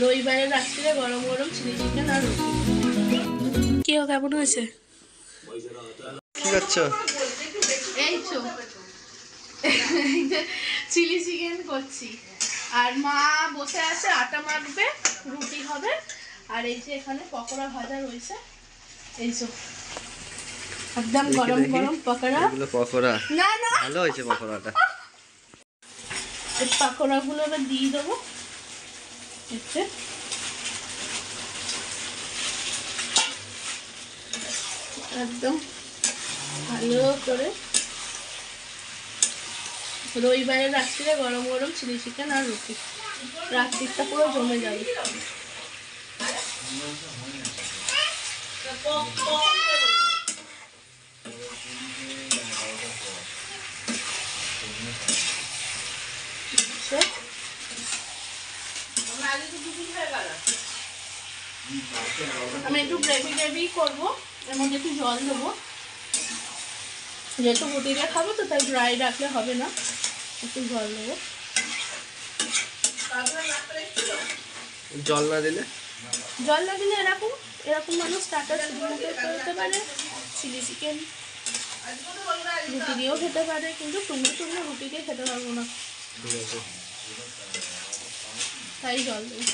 রবিবারে রাত্রিরে গরম গরম চিলি চিকেন আর রুটি। কি কেমন হয়েছে? কি করছো? এই তো চিলি চিকেন করছি, আর মা বসে আছে আটা মাখবে, রুটি হবে, আর এই যে এখানে পকোড়া ভাজা রয়েছে। এই তো একদম গরম গরম পকোড়া। এগুলো পকোড়া? না না, ভালো হয়েছে পকোড়াটা। এই পকোড়াগুলো এবার দিয়ে দেবো এতে। একদম ভালো করে রবিবারের রাত্রিরে গরম গরম চিলি চিকেন আর রুটি, রাত্রিটা পুরো জমে যাবে। আমি একটু গ্রেভি গ্রেভি করবো, এর মধ্যে একটু জল দেবো, যেহেতু রুটিটা খাবো তো তাই ড্রাই রাখলে হবে না, একটু জল দেবো। জল না দিলে? জল না দিলে এরকম এরকম মানুষ স্টার্টার করতে পারে, চিলি চিকেন রুটি দিয়েও খেতে পারে, কিন্তু টুকরো টুকরো রুটি দিয়ে খেতে পারবো না, তাই জল দেবো।